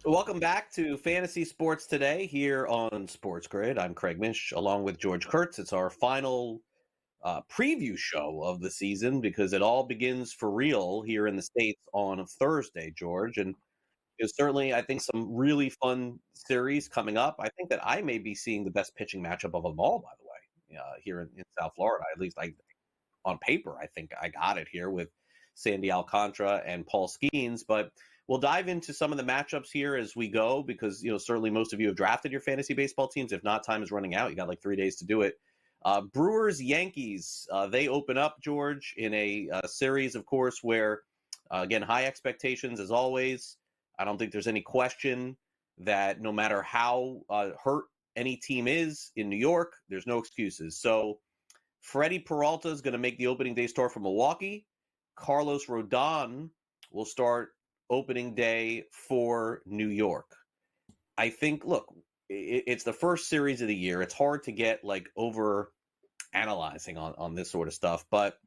Welcome back to Fantasy Sports Today here on SportsGrid. I'm Craig Mish along with George Kurtz. It's our final preview show of the season because it all begins for real here in the States on Thursday, George. And there's certainly, I think, some really fun series coming up. I think that I may be seeing the best pitching matchup of them all, by the way, here in South Florida. At least on paper, I think I got it here with Sandy Alcantara and Paul Skeens. But we'll dive into some of the matchups here as we go because, certainly most of you have drafted your fantasy baseball teams. If not, time is running out. You got like 3 days to do it. Brewers, Yankees, they open up, George, in a series, of course, where, again, high expectations as always. I don't think there's any question that no matter how hurt any team is in New York, there's no excuses. So Freddie Peralta is going to make the opening day start for Milwaukee. Carlos Rodon will start opening day for New York. I think, look, it's the first series of the year. It's hard to get over analyzing on this sort of stuff, but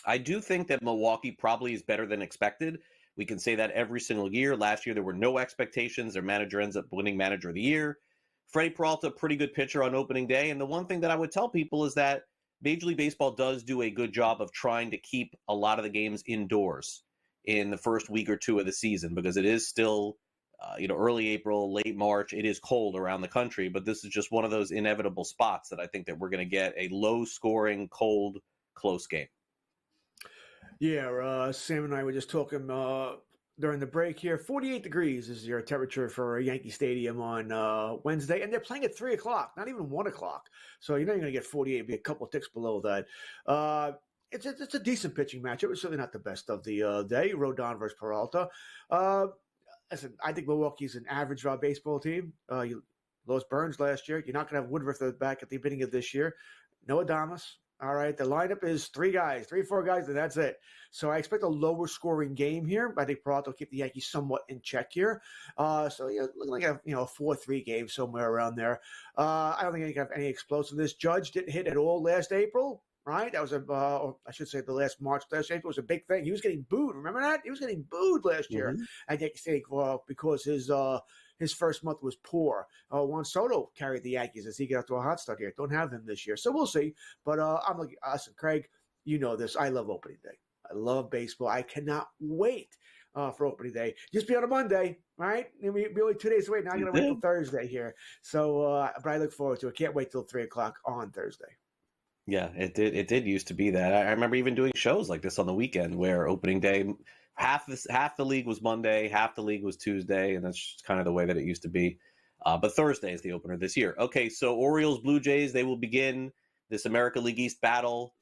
I do think that Milwaukee probably is better than expected. We can say that every single year. Last year, there were no expectations. Their manager ends up winning manager of the year. Freddie Peralta, pretty good pitcher on opening day. And the one thing that I would tell people is that Major League Baseball does do a good job of trying to keep a lot of the games indoors in the first week or two of the season because it is still, early April, late March. It is cold around the country, but this is just one of those inevitable spots that I think that we're going to get a low-scoring, cold, close game. Yeah, Sam and I were just talking during the break here. 48 degrees is your temperature for Yankee Stadium on Wednesday, and they're playing at 3 o'clock, not even 1 o'clock. So you're not going to get 48, it'll be a couple of ticks below that. It's a decent pitching matchup. It's certainly not the best of the day. Rodon versus Peralta. Listen, I think Milwaukee's an average baseball team. You lost Burns last year. You're not going to have Woodruff back at the beginning of this year. No Adames. All right, the lineup is 3 or 4 guys, and that's it. So I expect a lower scoring game here. I think Peralta will keep the Yankees somewhat in check here. So looking like a 4-3 game somewhere around there. I don't think you have any explosiveness. Judge didn't hit at all last April. Right, that was I should say the last April was a big thing. He was getting booed. Remember that? He was getting booed last year. I think because his first month was poor. Juan Soto carried the Yankees as he got to a hot start here. Don't have him this year, so we'll see. But I'm looking. Listen, Craig, you know this. I love opening day. I love baseball. I cannot wait for opening day. Just be on a Monday, right? And we'll be only 2 days away. Now I'm going to wait till Thursday here. So, but I look forward to it. Can't wait till 3 o'clock on Thursday. Yeah, it did used to be that. I remember even doing shows like this on the weekend where opening day, half the league was Monday, half the league was Tuesday, and that's just kind of the way that it used to be. But Thursday is the opener this year. Okay, so Orioles, Blue Jays, they will begin this American League East battle.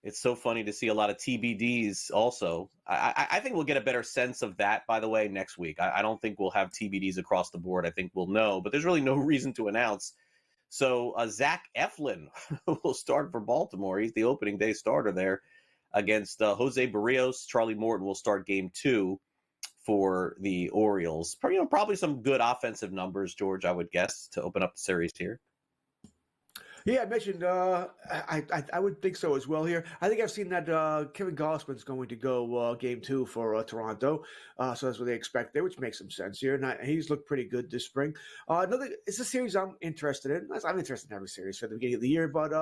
It's so funny to see a lot of TBDs also. I think we'll get a better sense of that, by the way, next week. I don't think we'll have TBDs across the board. I think we'll know, but there's really no reason to announce. So Zach Eflin will start for Baltimore. He's the opening day starter there against Jose Barrios. Charlie Morton will start game 2 for the Orioles. Probably some good offensive numbers, George, I would guess, to open up the series here. Yeah, I mentioned I would think so as well here. I think I've seen that Kevin Gausman's going to go game 2 for Toronto. So that's what they expect there, which makes some sense here. And he's looked pretty good this spring. It's a series I'm interested in. I'm interested in every series for the beginning of the year. But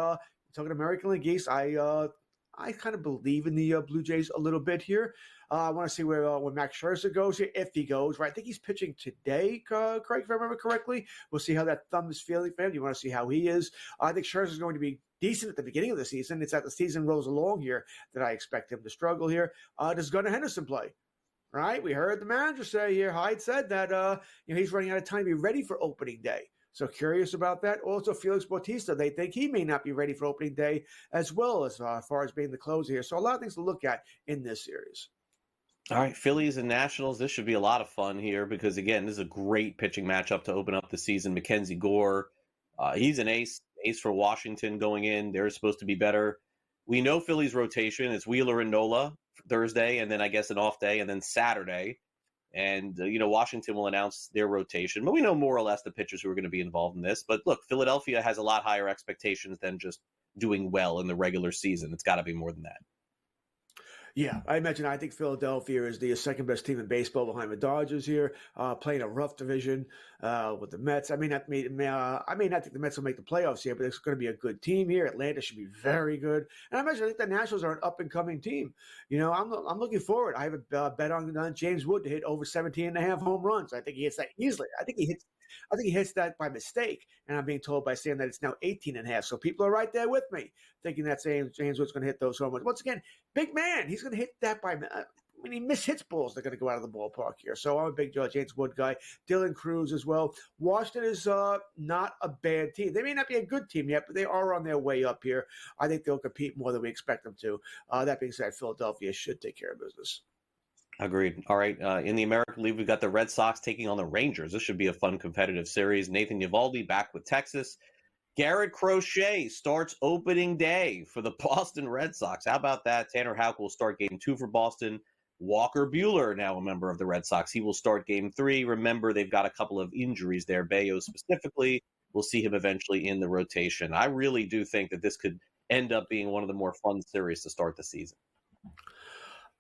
talking American League East, I kind of believe in the Blue Jays a little bit here. I want to see where Max Scherzer goes here, if he goes. Right, I think he's pitching today, Craig, if I remember correctly. We'll see how that thumb is feeling for him. You want to see how he is. I think Scherzer is going to be decent at the beginning of the season. It's as the season rolls along here that I expect him to struggle here. Does Gunnar Henderson play? Right, we heard the manager say here, Hyde said that he's running out of time to be ready for opening day. So curious about that. Also, Felix Bautista, they think he may not be ready for opening day as well as far as being the closer here. So a lot of things to look at in this series. All right, Phillies and Nationals. This should be a lot of fun here because, again, this is a great pitching matchup to open up the season. Mackenzie Gore, he's an ace for Washington going in. They're supposed to be better. We know Phillies rotation. It's Wheeler and Nola Thursday, and then I guess an off day, and then Saturday. And, Washington will announce their rotation. But we know more or less the pitchers who are going to be involved in this. But, look, Philadelphia has a lot higher expectations than just doing well in the regular season. It's got to be more than that. Yeah, I think Philadelphia is the second best team in baseball behind the Dodgers here, playing a rough division with the Mets. I may not think the Mets will make the playoffs here, but it's going to be a good team here. Atlanta should be very good, and I think the Nationals are an up and coming team. I'm looking forward. I have a bet on James Wood to hit over 17.5 home runs. I think he hits that easily. I think he hits that by mistake, and I'm being told by Sam that it's now 18.5. So people are right there with me, thinking that James Wood's going to hit those home runs. Once again, big man, he's going to hit that by. He mishits balls. They're going to go out of the ballpark here. So I'm a big James Wood guy. Dylan Cruz as well. Washington is not a bad team. They may not be a good team yet, but they are on their way up here. I think they'll compete more than we expect them to. That being said, Philadelphia should take care of business. Agreed. All right. In the American League, we've got the Red Sox taking on the Rangers. This should be a fun, competitive series. Nathan Eovaldi back with Texas. Garrett Crochet starts opening day for the Boston Red Sox. How about that? Tanner Houck will start game 2 for Boston. Walker Buehler, now a member of the Red Sox. He will start game 3. Remember, they've got a couple of injuries there. Bayo specifically. We'll see him eventually in the rotation. I really do think that this could end up being one of the more fun series to start the season.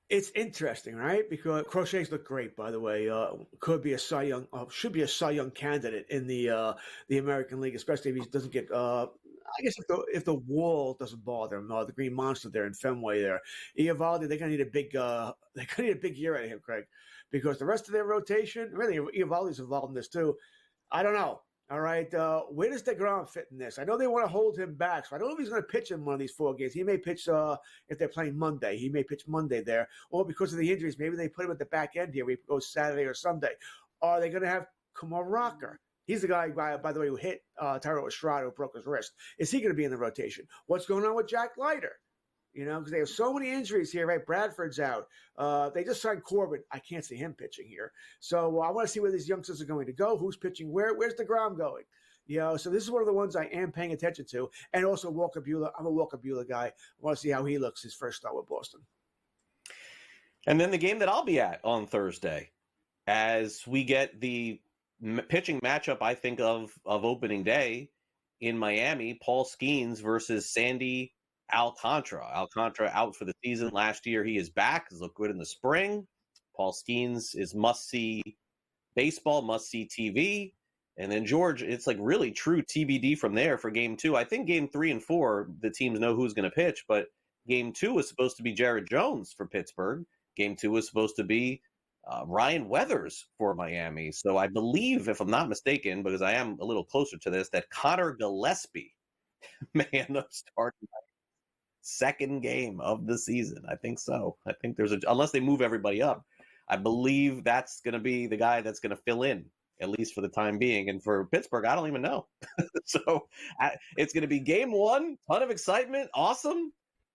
It's interesting, right? Because Crochet's look great, by the way. Could be a Cy Young, should be a Cy Young candidate in the American League, especially if he doesn't get. I guess if the wall doesn't bother him, the Green Monster there in Fenway there, Eovaldi, they're gonna need a big year out of him, Craig, because the rest of their rotation, really, Eovaldi's involved in this too. I don't know. All right, where does DeGrom fit in this? I know they want to hold him back, so I don't know if he's going to pitch in one of these 4 games. He may pitch if they're playing Monday. He may pitch Monday there, or because of the injuries, maybe they put him at the back end here. Where he goes Saturday or Sunday. Are they going to have Kumar Rocker? He's the guy, by the way, who hit Thairo Estrada, who broke his wrist. Is he going to be in the rotation? What's going on with Jack Leiter? Because they have so many injuries here, right? Bradford's out. They just signed Corbin. I can't see him pitching here. So I want to see where these youngsters are going to go. Who's pitching where? Where's DeGrom going? So this is one of the ones I am paying attention to. And also Walker Buehler. I'm a Walker Buehler guy. I want to see how he looks his first start with Boston. And then the game that I'll be at on Thursday, as we get the pitching matchup, I think, of opening day in Miami, Paul Skeens versus Sandy Alcantara. Alcantara out for the season last year. He is back. He's looked good in the spring. Paul Skeens is must-see baseball, must-see TV. And then, George, it's like really true TBD from there for game 2. I think game 3 and 4, the teams know who's going to pitch, but game 2 was supposed to be Jared Jones for Pittsburgh. Game 2 was supposed to be Ryan Weathers for Miami. So I believe, if I'm not mistaken, because I am a little closer to this, that Connor Gillespie may end up starting second game of the season. I think so. I think unless they move everybody up, I believe that's going to be the guy that's going to fill in, at least for the time being. And for Pittsburgh, I don't even know. So it's going to be game 1, ton of excitement, awesome.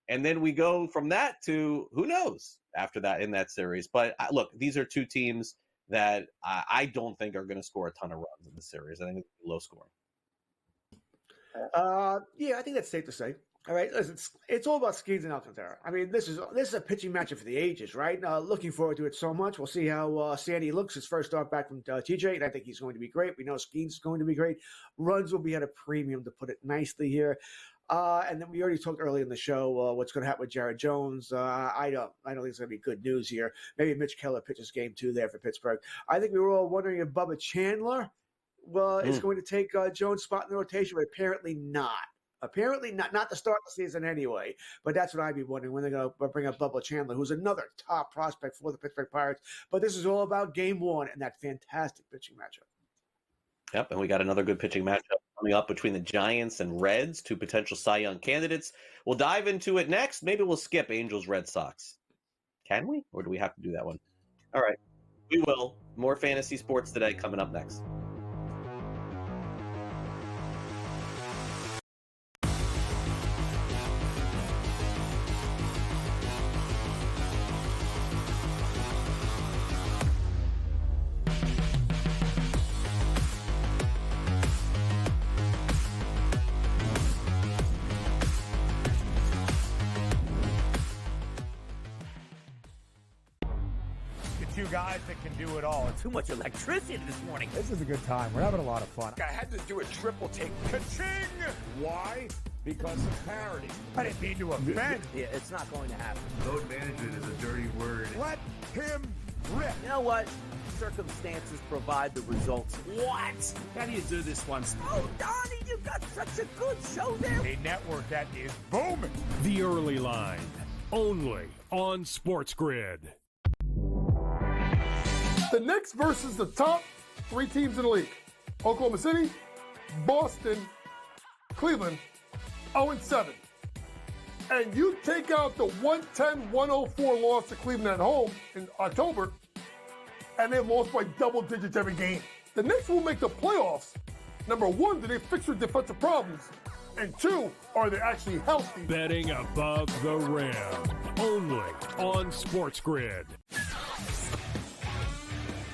And then we go from that to who knows after that in that series. But look, these are 2 teams that I don't think are going to score a ton of runs in the series. I think it's low scoring. Yeah, I think that's safe to say. All right, listen, it's all about Skeens and Alcantara. I mean, this is a pitching matchup for the ages, right? Looking forward to it so much. We'll see how Sandy looks his first start back from TJ, and I think he's going to be great. We know Skeens is going to be great. Runs will be at a premium, to put it nicely here. And then we already talked earlier in the show what's going to happen with Jared Jones. I don't think it's going to be good news here. Maybe Mitch Keller pitches game 2 there for Pittsburgh. I think we were all wondering if Bubba Chandler is going to take Jones' spot in the rotation, but apparently not. Apparently not to start the season anyway, but that's what I'd be wondering when they're going to bring up Bubba Chandler, who's another top prospect for the Pittsburgh Pirates. But this is all about game 1 and that fantastic pitching matchup. Yep, and we got another good pitching matchup coming up between the Giants and Reds, 2 potential Cy Young candidates. We'll dive into it next. Maybe we'll skip Angels Red Sox. Can we? Or do we have to do that one? All right, we will. More fantasy sports today coming up next. Two guys that can do it all. Too much electricity this morning. This is a good time. We're having a lot of fun. I had to do a triple take. Ka-ching! Why? because of parity. I didn't mean to offend. Yeah, it's not going to happen. Load management is a dirty word. Let him rip. You know what? Circumstances provide the results. What? How do you do this one? Oh, Donnie, you got such a good show there. A network that is booming. The Early Line, only on SportsGrid. The Knicks versus the top 3 teams in the league. Oklahoma City, Boston, Cleveland, 0-7. And you take out the 110-104 loss to Cleveland at home in October, and they've lost by double digits every game. The Knicks will make the playoffs. Number 1, do they fix their defensive problems? And 2, are they actually healthy? Betting above the rim, only on SportsGrid.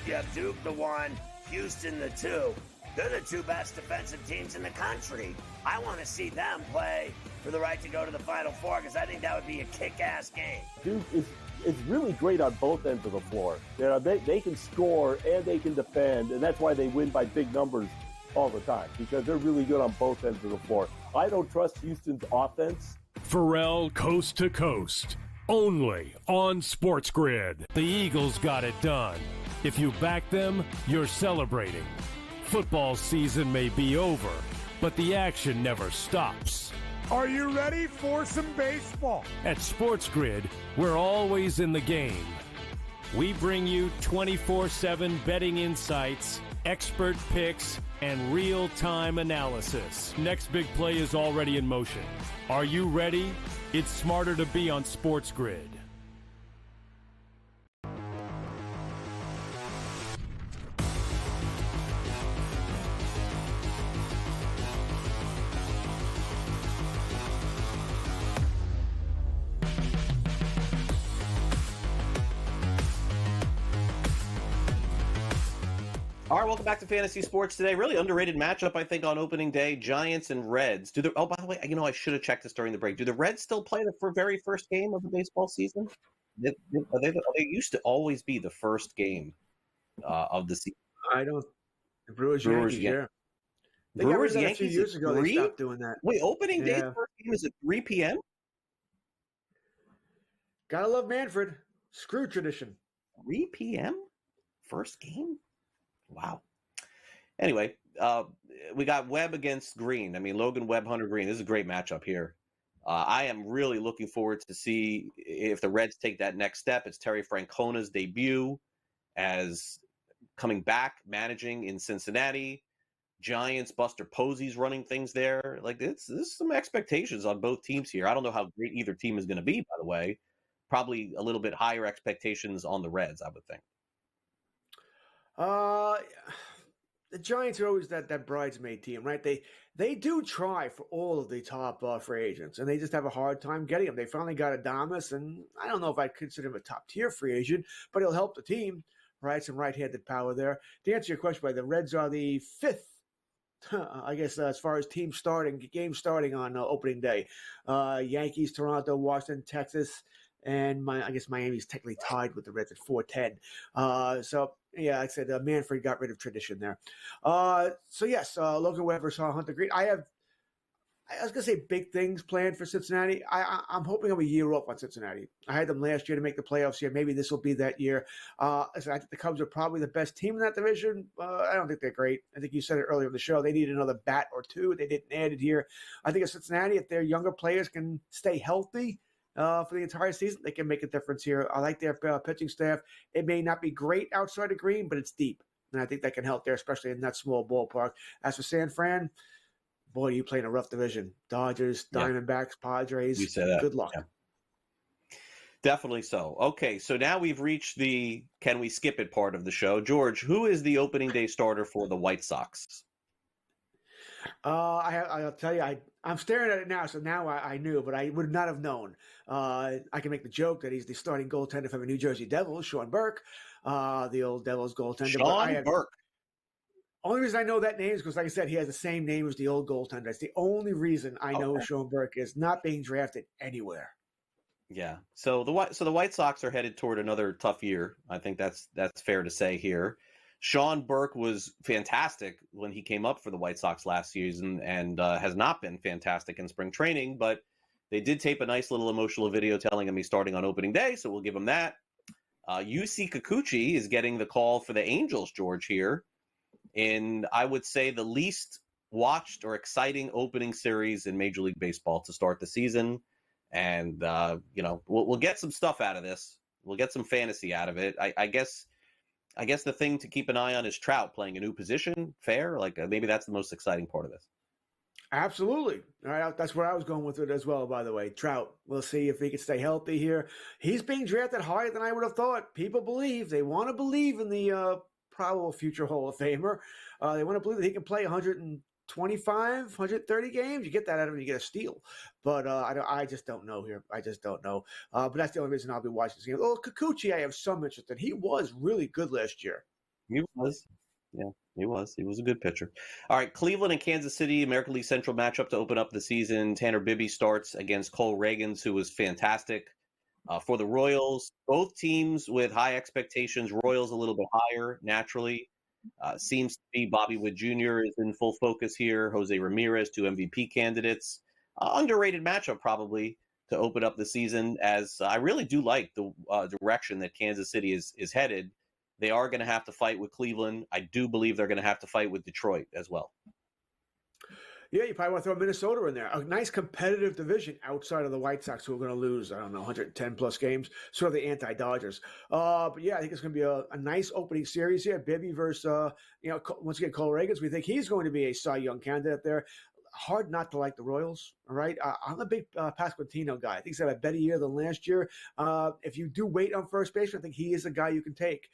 You have Duke the 1, Houston the 2. They're the 2 best defensive teams in the country. I want to see them play for the right to go to the Final Four because I think that would be a kick-ass game. Duke is really great on both ends of the floor. They can score and they can defend, and that's why they win by big numbers all the time, because they're really good on both ends of the floor. I don't trust Houston's offense. Pharrell coast to coast, only on SportsGrid. The Eagles got it done. If you back them, you're celebrating. Football season may be over, but the action never stops. Are you ready for some baseball? At SportsGrid, we're always in the game. We bring you 24/7 betting insights, expert picks, and real-time analysis. Next big play is already in motion. Are you ready? It's smarter to be on SportsGrid. All right, welcome back to Fantasy Sports Today. Really underrated matchup, I think, on opening day. Giants and Reds. Oh, by the way, I should have checked this during the break. Do the Reds still play the very first game of the baseball season? They used to always be the first game of the season. I don't. The Brewers Yankees, yeah. They got rid of that a few years ago. They stopped doing that. Wait, opening day first game is at 3 p.m.? Gotta love Manfred. Screw tradition. 3 p.m. first game? Wow. Anyway, we got Webb against Green. I mean, Logan Webb, Hunter Green. This is a great matchup here. I am really looking forward to see if the Reds take that next step. It's Terry Francona's debut as coming back, managing in Cincinnati. Giants, Buster Posey's running things there. Like, there's some expectations on both teams here. I don't know how great either team is going to be, by the way. Probably a little bit higher expectations on the Reds, I would think. The Giants are always that bridesmaid team, right? They do try for all of the top free agents, and they just have a hard time getting them. They finally got Adames, and I don't know if I'd consider him a top-tier free agent, but he'll help the team, right? Some right-handed power there. To answer your question, the Reds are the 5th, I guess, as far as game starting on opening day. Yankees, Toronto, Washington, Texas, and I guess Miami's technically tied with the Reds at 4-10. So, yeah, like I said, Manfred got rid of tradition there. So, yes, Logan Webb saw Hunter Green. I was going to say big things planned for Cincinnati. I'm hoping I'm a year off on Cincinnati. I had them last year to make the playoffs here. Maybe this will be that year. I think the Cubs are probably the best team in that division. I don't think they're great. I think you said it earlier in the show. They need another bat or two. They didn't add it here. I think at Cincinnati, if their younger players can stay healthy for the entire season, they can make a difference here. I like their pitching staff. It may not be great outside of Green, but it's deep. And I think that can help there, especially in that small ballpark. As for San Fran, boy, you play in a rough division. Dodgers, Diamondbacks, Padres. You say that. Good luck. Yeah. Definitely so. Okay, so now we've reached the can we skip it part of the show. George, who is the opening day starter for the White Sox? I'll tell you, I'm staring at it now, so now I knew, but I would not have known. I can make the joke that he's the starting goaltender for the New Jersey Devils, Sean Burke, the old Devils goaltender. Sean Burke. Only reason I know that name is because, like I said, he has the same name as the old goaltender. That's the only reason I know who Sean Burke is, not being drafted anywhere. Yeah. So the White Sox are headed toward another tough year. I think that's fair to say here. Sean Burke was fantastic when he came up for the White Sox last season and has not been fantastic in spring training, but they did tape a nice little emotional video telling him he's starting on opening day, so we'll give him that. UC Kikuchi is getting the call for the Angels, George, here. In, I would say, the least watched or exciting opening series in Major League Baseball to start the season. And, we'll get some stuff out of this. We'll get some fantasy out of it. I guess the thing to keep an eye on is Trout playing a new position. Fair? Maybe that's the most exciting part of this. Absolutely. All right, that's where I was going with it as well, by the way. Trout, we'll see if he can stay healthy here. He's being drafted higher than I would have thought. People believe. They want to believe in the probable future Hall of Famer. They want to believe that he can play 125, 130 games. You get that out of him, you get a steal. But I just don't know here. I just don't know. But that's the only reason I'll be watching this game. Oh, Kikuchi, I have some interest in. He was really good last year. He was. Yeah, he was. He was a good pitcher. All right, Cleveland and Kansas City, American League Central matchup to open up the season. Tanner Bibby starts against Cole Reagans, who was fantastic for the Royals. Both teams with high expectations. Royals a little bit higher, naturally. Seems to be Bobby Witt Jr. is in full focus here. Jose Ramirez, 2 MVP candidates. Underrated matchup, probably, to open up the season, as I really do like the direction that Kansas City is headed. They are going to have to fight with Cleveland. I do believe they're going to have to fight with Detroit as well. Yeah, you probably want to throw Minnesota in there. A nice competitive division outside of the White Sox, who are going to lose, 110-plus games, sort of the anti-Dodgers. But, yeah, I think it's going to be a nice opening series here. Bibby versus, once again, Cole Reagans. We think he's going to be a Cy Young candidate there. Hard not to like the Royals, all right? I'm a big Pasquantino guy. I think he's had a better year than last year. If you do wait on first baseman, I think he is a guy you can take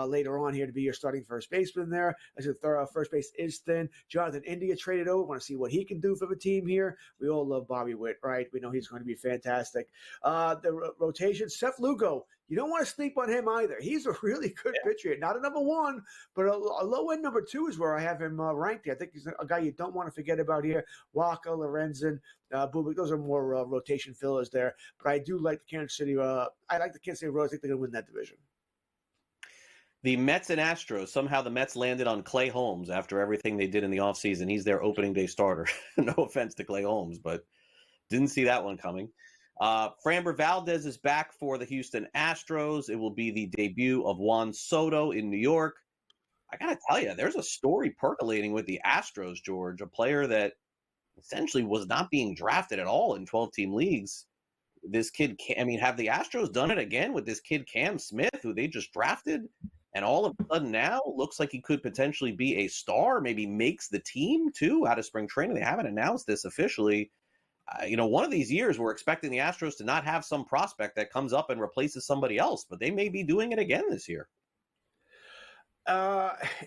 later on here to be your starting first baseman there. As a first base is thin. Jonathan India traded over. Want to see what he can do for the team here. We all love Bobby Witt, right? We know he's going to be fantastic. The rotation, Seth Lugo. You don't want to sleep on him either. He's a really good pitcher. Not a number one, but a low-end number two is where I have him ranked. I think he's a guy you don't want to forget about here. Waka, Lorenzen, Bubik. Those are more rotation fillers there. But I do like the Kansas City. I like the Kansas City Royals. I think they're going to win that division. The Mets and Astros. Somehow the Mets landed on Clay Holmes after everything they did in the offseason. He's their opening day starter. No offense to Clay Holmes, but didn't see that one coming. Framber Valdez is back for the Houston Astros. It will be the debut of Juan Soto in New York. I got to tell you, there's a story percolating with the Astros, George, a player that essentially was not being drafted at all in 12-team leagues. This kid, have the Astros done it again with this kid Cam Smith, who they just drafted, and all of a sudden now looks like he could potentially be a star, maybe makes the team too out of spring training. They haven't announced this officially. One of these years we're expecting the Astros to not have some prospect that comes up and replaces somebody else, but they may be doing it again this year.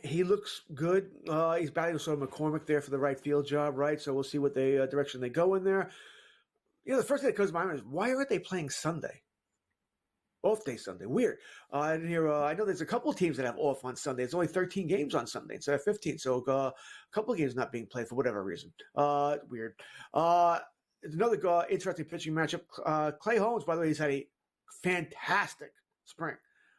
He looks good. He's battling sort of McCormick there for the right field job, right? So we'll see what direction they go in there. The first thing that comes to my mind is, why aren't they playing Sunday? Off day Sunday. Weird. I know there's a couple of teams that have off on Sunday. It's only 13 games on Sunday instead of 15. So a couple of games not being played for whatever reason. Weird. Another interesting pitching matchup. Clay Holmes, by the way, he's had a fantastic spring.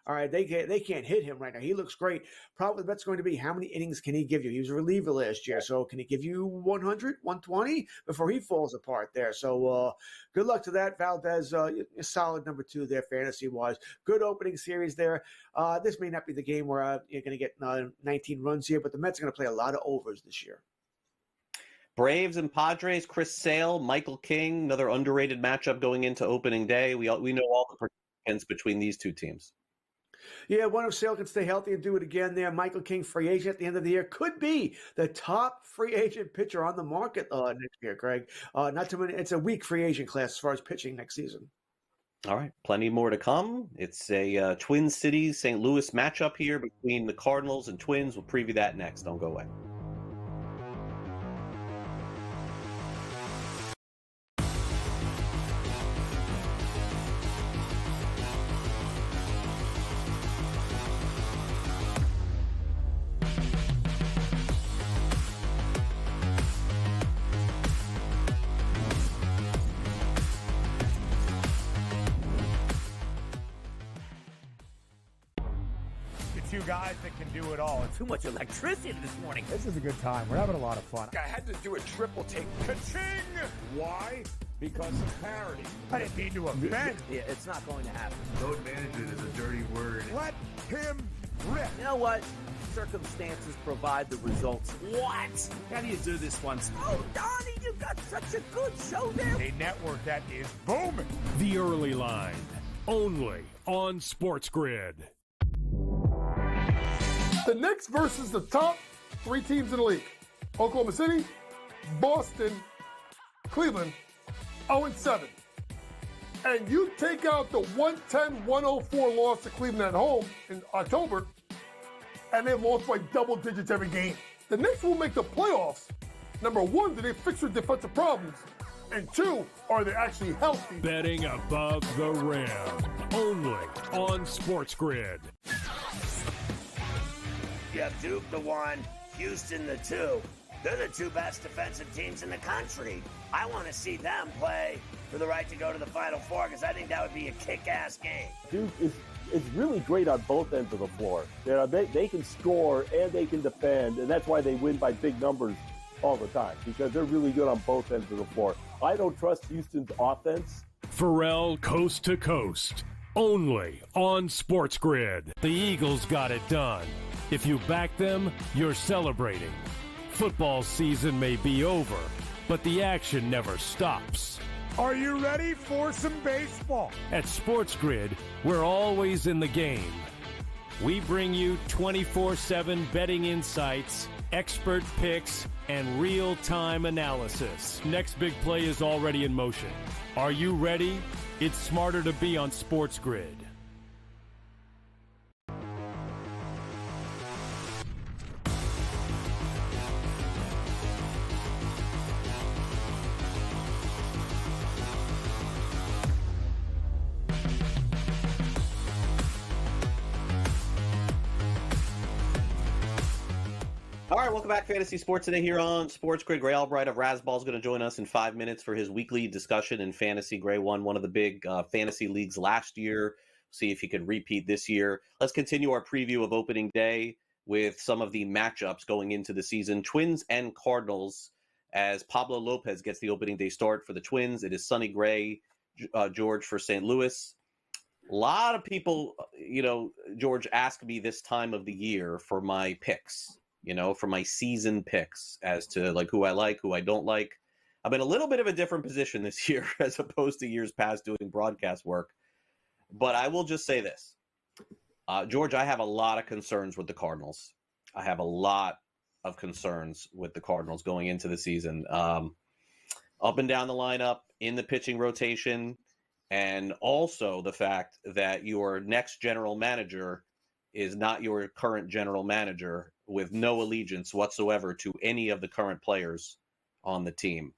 All right, they can't hit him right now. He looks great. Probably that's going to be, how many innings can he give you? He was a reliever last year, so can he give you 100, 120 before he falls apart there? So good luck to that. Valdez, a solid number two there, fantasy-wise. Good opening series there. This may not be the game where you're going to get 19 runs here, but the Mets are going to play a lot of overs this year. Braves and Padres, Chris Sale, Michael King, another underrated matchup going into opening day. We know all the participants between these two teams. Yeah, one of Sale can stay healthy and do it again there. Michael King, free agent at the end of the year, could be the top free agent pitcher on the market next year, Greg. Not too many. It's a weak free agent class as far as pitching next season. All right, plenty more to come. It's a Twin Cities, St. Louis matchup here between the Cardinals and Twins. We'll preview that next. Don't go away. two guys that can do it all. Too much electricity this morning. This is a good time. We're having a lot of fun. I had to do a triple take. Ka-ching! Why? Because of parity. I didn't mean to offend. Yeah, it's not going to happen. Load management is a dirty word. Let him rip. You know what? Circumstances provide the results. What? How do you do this once? Oh, Donnie, you got such a good show there. A network that is booming. The Early Line, only on SportsGrid. The Knicks versus the top 3 teams in the league. Oklahoma City, Boston, Cleveland, 0-7. And you take out the 110-104 loss to Cleveland at home in October, and they've lost by double digits every game. The Knicks will make the playoffs. Number 1, do they fix their defensive problems? And 2, are they actually healthy? Betting above the rim, only on SportsGrid. You have Duke the 1, Houston the 2. They're the 2 best defensive teams in the country. I want to see them play for the right to go to the Final Four because I think that would be a kick-ass game. Duke is really great on both ends of the floor. They can score and they can defend, and that's why they win by big numbers all the time, because they're really good on both ends of the floor. I don't trust Houston's offense. Pharrell coast to coast, only on SportsGrid. The Eagles got it done. If you back them, you're celebrating. Football season may be over, but the action never stops. Are you ready for some baseball? At SportsGrid, we're always in the game. We bring you 24/7 betting insights, expert picks, and real-time analysis. Next big play is already in motion. Are you ready? It's smarter to be on SportsGrid. All right, welcome back, Fantasy Sports Today here on SportsGrid. Gray Albright of Razzball is going to join us in 5 minutes for his weekly discussion in fantasy. Gray won one of the big fantasy leagues last year. See if he could repeat this year. Let's continue our preview of opening day with some of the matchups going into the season. Twins and Cardinals, as Pablo Lopez gets the opening day start for the Twins. It is Sonny Gray, George, for St. Louis. A lot of people, George, ask me this time of the year for my picks. For my season picks as to who I like, who I don't like. I'm in a little bit of a different position this year as opposed to years past doing broadcast work. But I will just say this. George, I have a lot of concerns with the Cardinals. I have a lot of concerns with the Cardinals going into the season. Up and down the lineup, in the pitching rotation, and also the fact that your next general manager is not your current general manager, with no allegiance whatsoever to any of the current players on the team.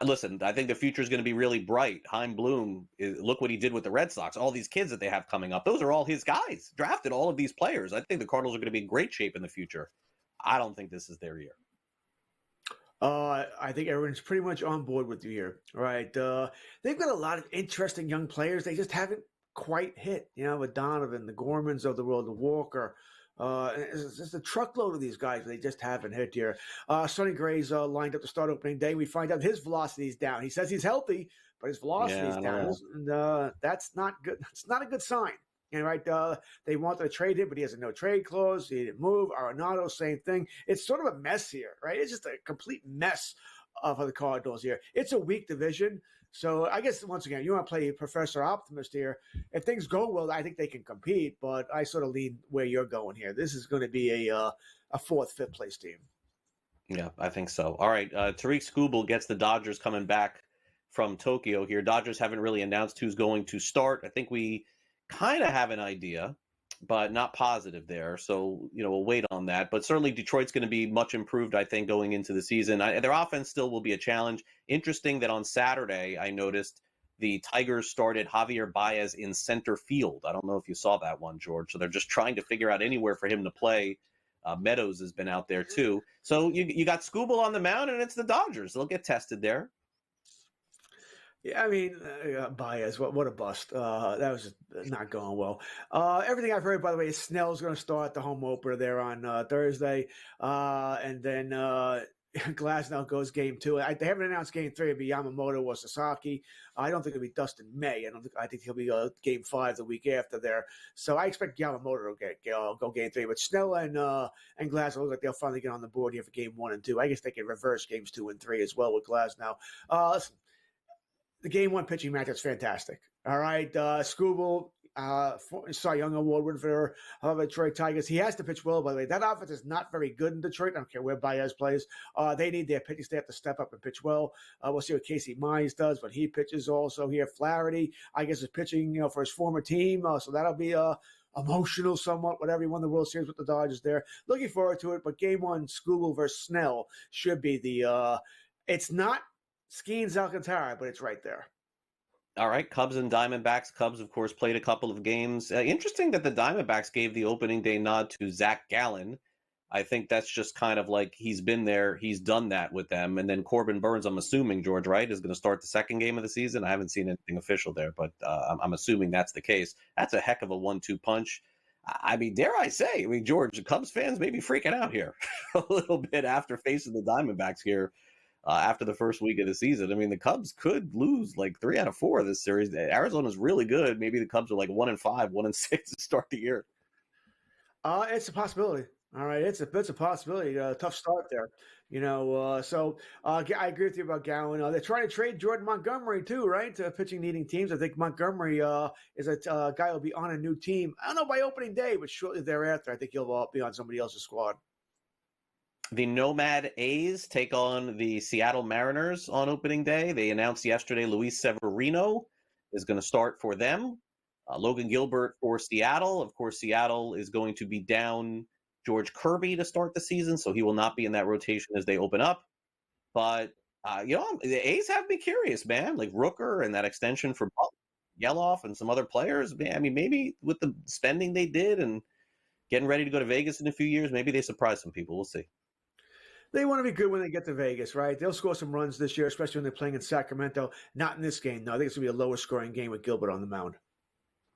Listen, I think the future is going to be really bright. Chaim Bloom, look what he did with the Red Sox. All these kids that they have coming up, those are all his guys. Drafted all of these players. I think the Cardinals are going to be in great shape in the future. I don't think this is their year. I think everyone's pretty much on board with you here. All right. They've got a lot of interesting young players. They just haven't quite hit, with Donovan, the Gormans of the world, the Walker. It's just a truckload of these guys. They just haven't hit here. Sonny Gray's lined up to start opening day. We find out his velocity is down. He says he's healthy, but his velocity is down. And that's not good. It's not a good sign. And they wanted to trade him, but he has a no trade clause. He didn't move. Arenado, same thing. It's sort of a mess here, right? It's just a complete mess for the Cardinals here. It's a weak division. So I guess, once again, you want to play Professor Optimist here. If things go well, I think they can compete, but I sort of lean where you're going here. This is going to be a 4th, 5th place team. Yeah, I think so. All right, Tariq Skubal gets the Dodgers coming back from Tokyo here. Dodgers haven't really announced who's going to start. I think we kind of have an idea, but not positive there. So, we'll wait on that. But certainly Detroit's going to be much improved, I think, going into the season. Their offense still will be a challenge. Interesting that on Saturday, I noticed the Tigers started Javier Baez in center field. I don't know if you saw that one, George. So they're just trying to figure out anywhere for him to play. Meadows has been out there, too. So you got Skubal on the mound, and it's the Dodgers. They'll get tested there. Yeah, I mean, Baez, what a bust. That was just not going well. Everything I've heard, by the way, is Snell's going to start the home opener there on Thursday. And then Glasnow goes game 2. They haven't announced game 3. It'll be Yamamoto or Sasaki. I don't think it'll be Dustin May. I think he'll be game 5 the week after there. So I expect Yamamoto to go game 3. But Snell and Glasnow look like they'll finally get on the board here for game 1 and 2. I guess they can reverse games 2 and 3 as well with Glasnow. Listen. The game 1 pitching match is fantastic. All right. Skubal, Cy Young Award winner for Detroit Tigers. He has to pitch well, by the way. That offense is not very good in Detroit. I don't care where Baez plays. They need their pitching staff to step up and pitch well. We'll see what Casey Mize does, but he pitches also here. Flaherty, I guess, is pitching for his former team. So that'll be emotional somewhat, whatever. He won the World Series with the Dodgers there. Looking forward to it. But game 1, Skubal versus Snell should be the it's not Skeens Alcantara, but it's right there. All right, Cubs and Diamondbacks. Cubs, of course, played a couple of games. Interesting that the Diamondbacks gave the opening day nod to Zach Gallen. I think that's just kind of like he's been there, he's done that with them. And then Corbin Burns, I'm assuming, George, right, is going to start the second game of the season. I haven't seen anything official there, but I'm assuming that's the case. That's a heck of a 1-2 punch. I mean, dare I say, George, the Cubs fans may be freaking out here a little bit after facing the Diamondbacks here. After the first week of the season. I mean, the Cubs could lose like 3 out of 4 of this series. Arizona's really good. Maybe the Cubs are like 1-5, 1-6 to start the year. It's a possibility. All right, it's a possibility. Tough start there, So I agree with you about Gallen. They're trying to trade Jordan Montgomery too, right? Pitching needing teams. I think Montgomery is a guy who'll be on a new team. I don't know by opening day, but shortly thereafter, I think he'll be on somebody else's squad. The Nomad A's take on the Seattle Mariners on opening day. They announced yesterday Luis Severino is going to start for them. Logan Gilbert for Seattle. Of course, Seattle is going to be down George Kirby to start the season, so he will not be in that rotation as they open up. But, the A's have me curious, man. Like Rooker and that extension for Yeloff and some other players. I mean, maybe with the spending they did and getting ready to go to Vegas in a few years, maybe they surprise some people. We'll see. They want to be good when they get to Vegas, right? They'll score some runs this year, especially when they're playing in Sacramento. Not in this game, though. I think it's going to be a lower scoring game with Gilbert on the mound.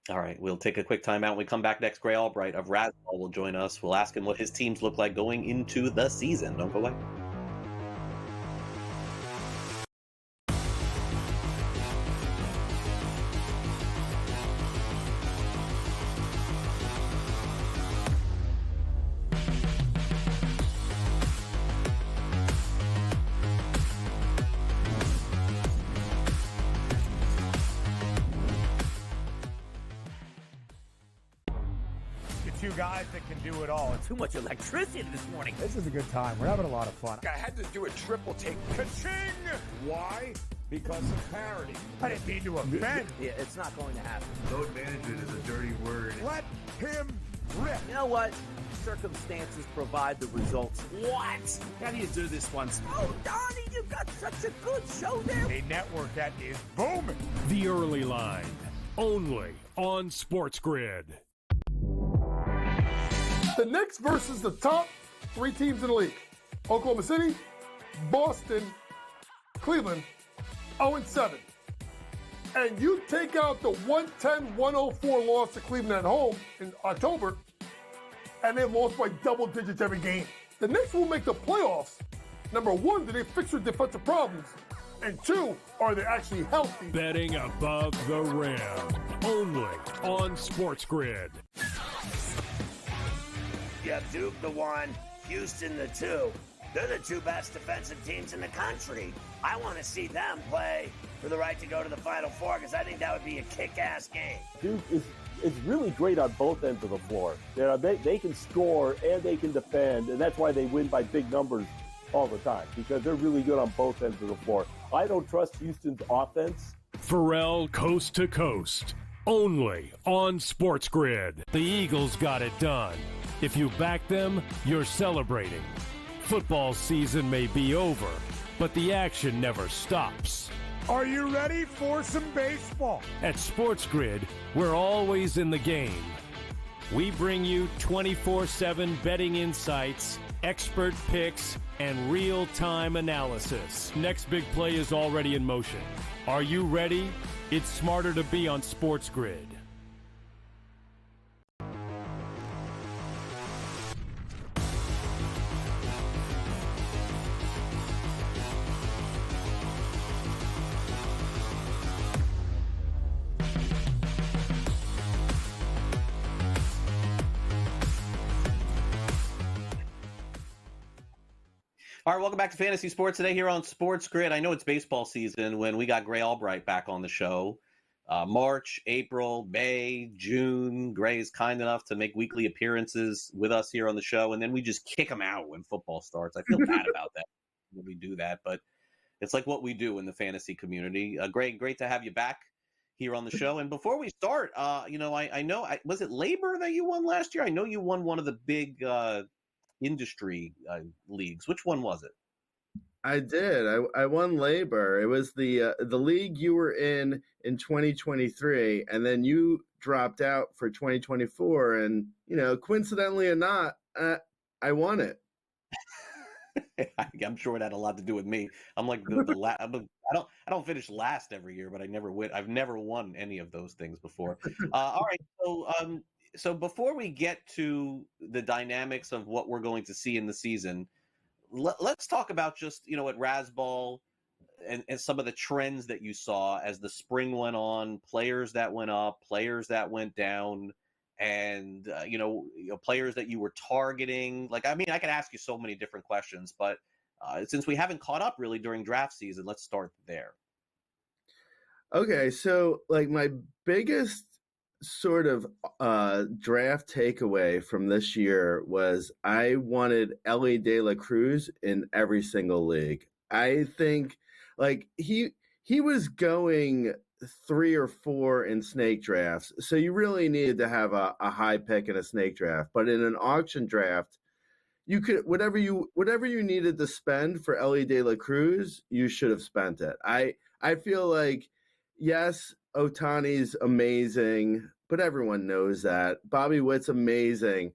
All right, we'll take a quick timeout. When we come back next, Gray Albright of Razzball will join us. We'll ask him what his teams look like going into the season. Don't go away. Two guys that can do it all. Too much electricity this morning. This is a good time. We're having a lot of fun. I had to do a triple take. Ka-ching! Why? Because of parity. I didn't mean to offend. Yeah, it's not going to happen. Load management is a dirty word. Let him rip. You know what? Circumstances provide the results. What? How do you do this one? Oh, Donnie, you've got such a good show there. A network that is booming. The Early Line, only on SportsGrid. The Knicks versus the top 3 teams in the league. Oklahoma City, Boston, Cleveland, 0-7. And you take out the 110-104 loss to Cleveland at home in October, and they lost by double digits every game. The Knicks will make the playoffs. Number 1, do they fix their defensive problems? And 2, are they actually healthy? Betting above the rim, only on SportsGrid. You have Duke the 1, Houston the 2. They're the 2 best defensive teams in the country. I want to see them play for the right to go to the Final Four because I think that would be a kick-ass game. Duke is really great on both ends of the floor. They can score and they can defend, and that's why they win by big numbers all the time, because they're really good on both ends of the floor. I don't trust Houston's offense. Pharrell coast to coast, only on SportsGrid. The Eagles got it done. If you back them, you're celebrating. Football season may be over, but the action never stops. Are you ready for some baseball? At SportsGrid, we're always in the game. We bring you 24/7 betting insights, expert picks, and real-time analysis. Next big play is already in motion. Are you ready? It's smarter to be on SportsGrid. All right, welcome back to Fantasy Sports today here on SportsGrid. I know it's baseball season when we got Gray Albright back on the show. March, April, May, June. Gray is kind enough to make weekly appearances with us here on the show, and then we just kick him out when football starts. I feel bad about that when we do that, but it's like what we do in the fantasy community. Gray, great to have you back here on the show. And before we start, I know, was it Labor that you won last year? I know you won one of the big industry leagues. Which one was it? I did. I won Labor. It was the league you were in 2023, and then you dropped out for 2024. And coincidentally or not, I won it. I'm sure it had a lot to do with me. I'm like I don't finish last every year, but I never win. I've never won any of those things before. All right, so before we get to the dynamics of what we're going to see in the season, let's talk about just, at Razzball and some of the trends that you saw as the spring went on, players that went up, players that went down, and, players that you were targeting. I could ask you so many different questions, but since we haven't caught up really during draft season, let's start there. Okay, so my biggest sort of draft takeaway from this year was I wanted Ellie De La Cruz in every single league. I think he was going 3 or 4 in snake drafts, so you really needed to have a high pick in a snake draft. But in an auction draft, you could whatever you needed to spend for Ellie De La Cruz, you should have spent it. I feel like, yes, Ohtani's amazing, but everyone knows that. Bobby Witt's amazing.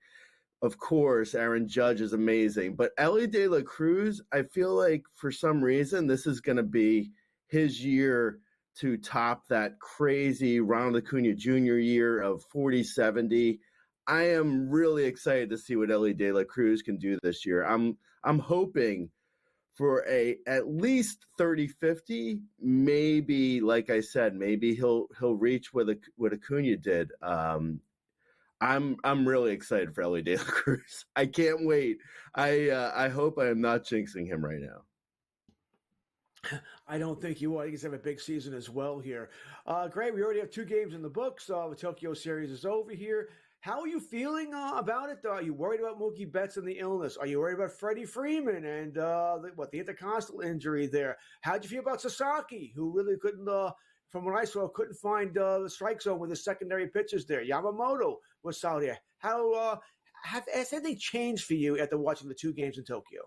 Of course, Aaron Judge is amazing. But Ellie De La Cruz, I feel like for some reason this is going to be his year to top that crazy Ronald Acuna Jr. year of 40-70. I am really excited to see what Ellie De La Cruz can do this year. I'm hoping for at least 30-50, maybe, like I said, maybe he'll reach what Acuna did. I'm really excited for Ellie De La Cruz. I can't wait. I hope I am not jinxing him right now. I don't think you will. I think he's have a big season as well here. Great. We already have 2 games in the books. The Tokyo series is over here. How are you feeling about it? Are you worried about Mookie Betts and the illness? Are you worried about Freddie Freeman and the intercostal injury there? How'd you feel about Sasaki, who really couldn't, from what I saw, couldn't find the strike zone with his secondary pitches there? Yamamoto was out there. How has anything changed for you after watching the 2 games in Tokyo?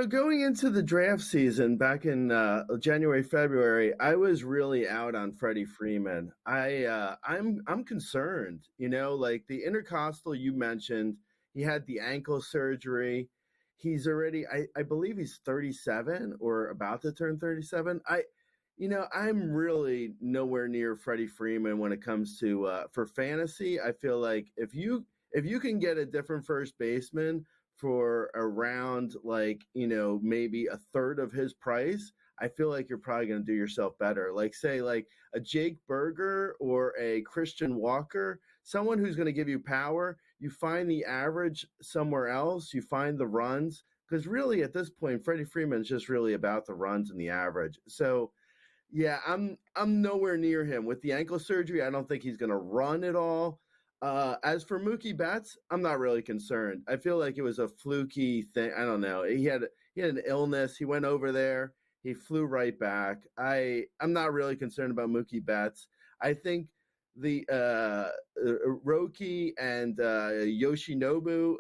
Going into the draft season back in January, February, I was really out on Freddie Freeman. I'm concerned. The intercostal you mentioned, he had the ankle surgery. He's already, I believe he's 37 or about to turn 37. I'm really nowhere near Freddie Freeman when it comes to for fantasy. I feel like if you can get a different first baseman for around maybe a third of his price, I feel like you're probably going to do yourself better. Say a Jake Berger or a Christian Walker, someone who's going to give you power. You find the average somewhere else. You find the runs, because really at this point, Freddie Freeman's just really about the runs and the average. So yeah, I'm nowhere near him with the ankle surgery. I don't think he's going to run at all. As for Mookie Betts, I'm not really concerned. I feel like it was a fluky thing. I don't know. He had an illness. He went over there. He flew right back. I'm not really concerned about Mookie Betts. I think the Roki and Yoshinobu,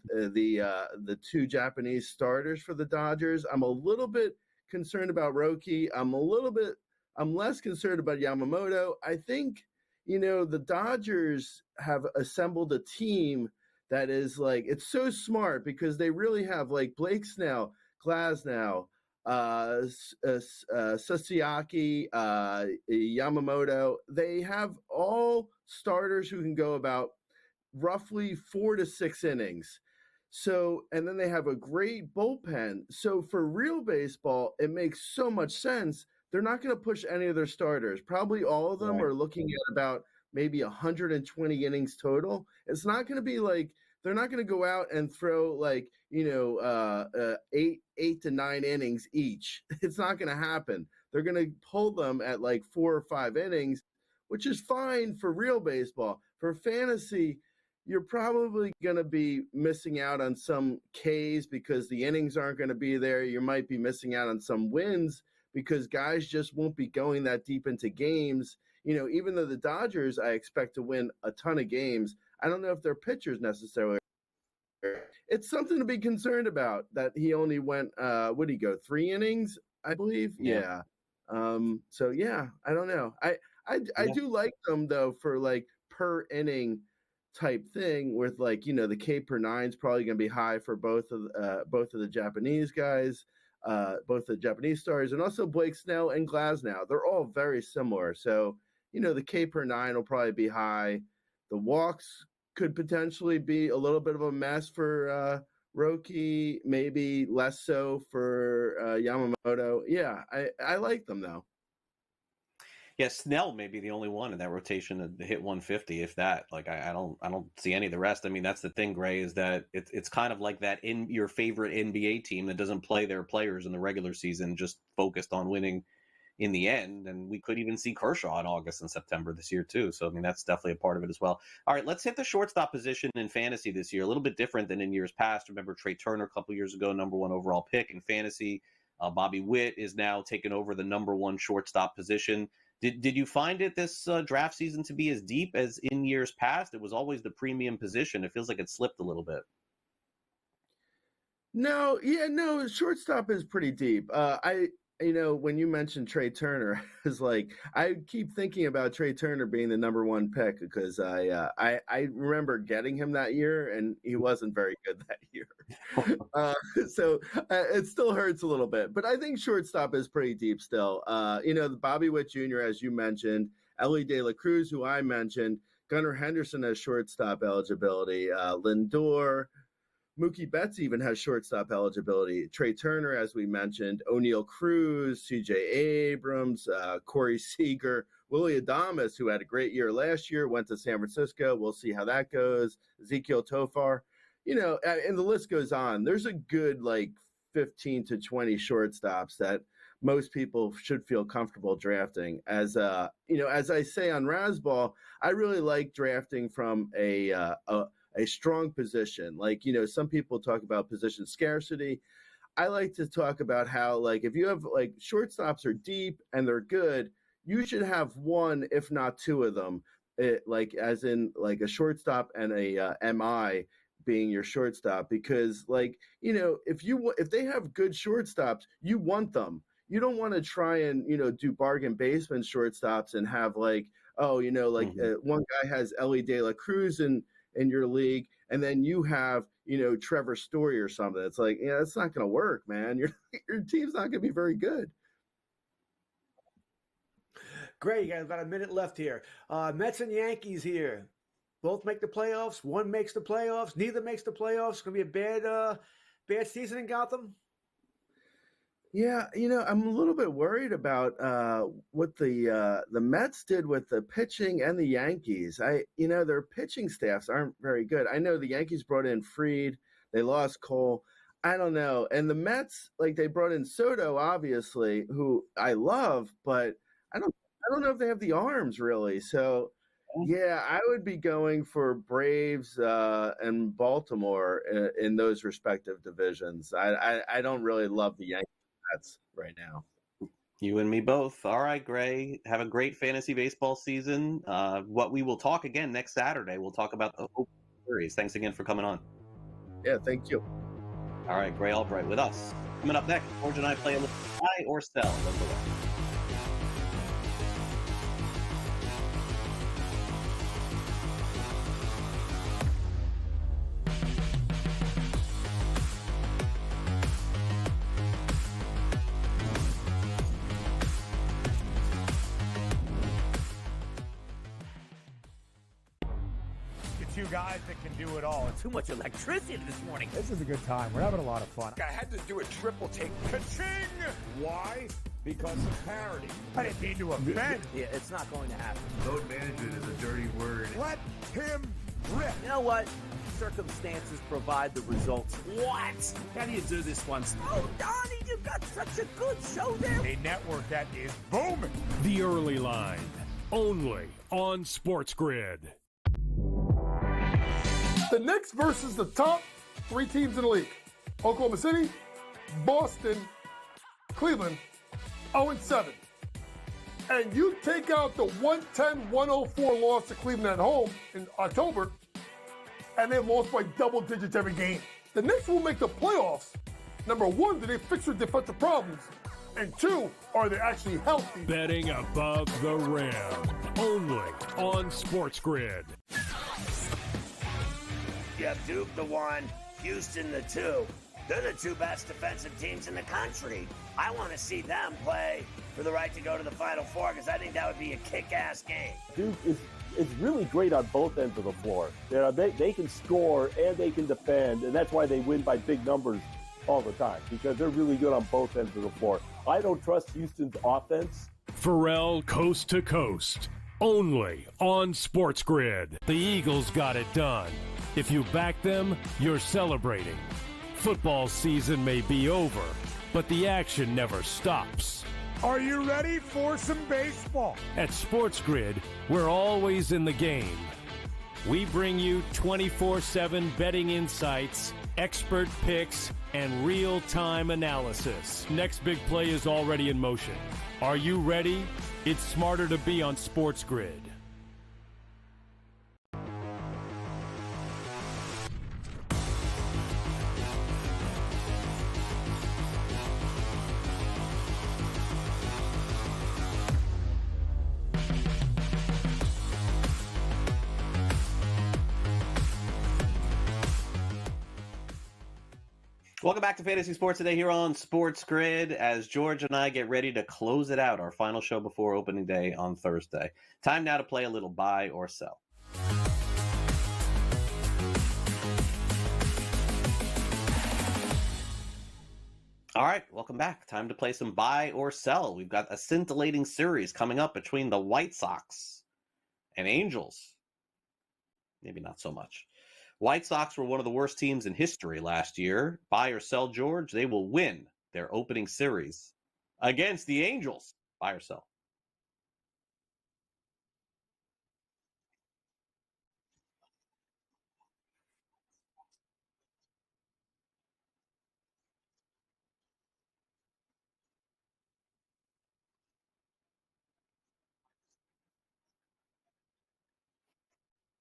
the 2 Japanese starters for the Dodgers, I'm a little bit concerned about Roki. I'm less concerned about Yamamoto. I think the Dodgers have assembled a team that is like, it's so smart because they really have like Blake Snell, Glasnow, Sasiaki, Yamamoto. They have all starters who can go about roughly 4 to 6 innings. So, and then they have a great bullpen. So for real baseball, it makes so much sense. They're not going to push any of their starters. Probably all of them are looking at about maybe 120 innings total. It's not going to be like, they're not going to go out and throw like, 8 to 9 innings each. It's not going to happen. They're going to pull them at like 4 or 5 innings, which is fine for real baseball. For fantasy, you're probably going to be missing out on some Ks because the innings aren't going to be there. You might be missing out on some wins because guys just won't be going that deep into games. Even though the Dodgers, I expect to win a ton of games, I don't know if their pitchers necessarily. It's something to be concerned about that he only went, what did he go, 3 innings, I believe? Yeah. So, yeah, I don't know. I do like them, though, for like per inning type thing with like, the K per 9 is probably going to be high for both of the Japanese guys, both the Japanese stars, and also Blake Snell and Glasnow. They're all very similar. So, the K per 9 will probably be high. The walks could potentially be a little bit of a mess for Roki, maybe less so for Yamamoto. Yeah, I like them though. Yeah, Snell may be the only one in that rotation to hit 150, if that. Like I don't see any of the rest. I mean, that's the thing, Gray, is that it's kind of like that in your favorite NBA team that doesn't play their players in the regular season, just focused on winning in the end. And we could even see Kershaw in August and September this year too. So I mean, that's definitely a part of it as well. All right, let's hit the shortstop position in fantasy this year. A little bit different than in years past. Remember Trey Turner a couple years ago, #1 overall pick in fantasy. Bobby Witt is now taking over the #1 shortstop position. Did you find it this draft season to be as deep as in years past? It was always the premium position. It feels like it slipped a little bit. No, shortstop is pretty deep. When you mentioned Trey Turner, it's like I keep thinking about Trey Turner being the #1 pick because I remember getting him that year and he wasn't very good that year. So it still hurts a little bit, but I think shortstop is pretty deep still. The Bobby Witt Jr., as you mentioned, Ellie De La Cruz, who I mentioned, Gunnar Henderson has shortstop eligibility, Lindor. Mookie Betts even has shortstop eligibility. Trey Turner, as we mentioned, O'Neal Cruz, C.J. Abrams, Corey Seager, Willie Adames, who had a great year last year, went to San Francisco. We'll see how that goes. Ezekiel Tofar, and the list goes on. There's a good 15 to 20 shortstops that most people should feel comfortable drafting. As I say on Razzball, I really like drafting from a strong position. Some people talk about position scarcity. I like to talk about how, if you have, shortstops are deep and they're good, you should have one, if not two of them, as in a shortstop and a MI being your shortstop. Because, if they have good shortstops, you want them. You don't want to try and, do bargain basement shortstops and have one guy has Ellie De La Cruz in your league, and then you have, Trevor Story or something. It's like, that's not going to work, man. Your team's not going to be very good. Great. You guys got a minute left here. Mets and Yankees here. Both make the playoffs. One makes the playoffs. Neither makes the playoffs. It's going to be a bad season in Gotham. Yeah, I'm a little bit worried about what the Mets did with the pitching and the Yankees. Their pitching staffs aren't very good. I know the Yankees brought in Fried, they lost Cole. I don't know. And the Mets, they brought in Soto, obviously, who I love, but I don't know if they have the arms really. So yeah, I would be going for Braves and Baltimore in those respective divisions. I don't really love the Yankees right now. You and me both. All right, Gray. Have a great fantasy baseball season. What we will talk again next Saturday. We'll talk about the Open Series. Thanks again for coming on. Yeah, thank you. All right, Gray Albright with us. Coming up next, George and I play a little buy or sell. Two guys that can do it all. Too much electricity this morning. This is a good time. We're having a lot of fun. I had to do a triple take. Ka-ching! Why? Because of parity. I didn't mean to offend. Yeah, it's not going to happen. Load management is a dirty word. Let him rip. You know what? Circumstances provide the results. What? How do you do this once? Oh, Donnie, you've got such a good show there. A network that is booming. The Early Line, only on SportsGrid. The Knicks versus the top 3 teams in the league. Oklahoma City, Boston, Cleveland, 0-7. And you take out the 110-104 loss to Cleveland at home in October, and they've lost by double digits every game. The Knicks will make the playoffs. Number 1, do they fix their defensive problems? And 2, are they actually healthy? Betting above the rim, only on SportsGrid. You have Duke the 1, Houston the 2. They're the 2 best defensive teams in the country. I want to see them play for the right to go to the Final Four because I think that would be a kick-ass game. Duke is really great on both ends of the floor. They can score and they can defend, and that's why they win by big numbers all the time, because they're really good on both ends of the floor. I don't trust Houston's offense. Pharrell coast to coast, only on SportsGrid. The Eagles got it done. If you back them, you're celebrating. Football season may be over, but the action never stops. Are you ready for some baseball? At SportsGrid, we're always in the game. We bring you 24/7 betting insights, expert picks, and real-time analysis. Next big play is already in motion. Are you ready? It's smarter to be on SportsGrid. Welcome back to Fantasy Sports Today here on SportsGrid as George and I get ready to close it out, our final show before opening day on Thursday. Time now to play a little buy or sell. All right, welcome back. Time to play some buy or sell. We've got a scintillating series coming up between the White Sox and Angels. Maybe not so much. White Sox were one of the worst teams in history last year. Buy or sell, George, they will win their opening series against the Angels. Buy or sell?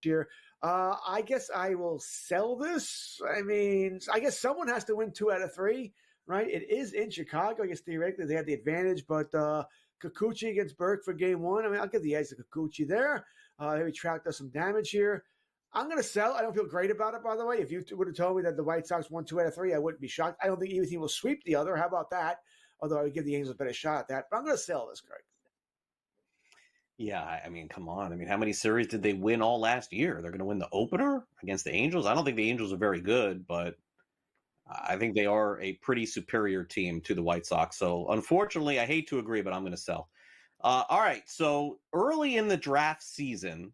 Year. I guess I will sell this. I mean, I guess someone has to win 2 out of 3, right? It is in Chicago. I guess theoretically they have the advantage, but Kikuchi against Burke for game 1. I mean, I'll give the edge to Kikuchi there. They retract us some damage here. I'm going to sell. I don't feel great about it, by the way. If you would have told me that the White Sox won 2 out of 3, I wouldn't be shocked. I don't think either team will sweep the other. How about that? Although I would give the Angels a better shot at that. But I'm going to sell this, Greg. Yeah, I mean, come on. I mean, how many series did they win all last year? They're going to win the opener against the Angels? I don't think the Angels are very good, but I think they are a pretty superior team to the White Sox. So, unfortunately, I hate to agree, but I'm going to sell. All right, so early in the draft season,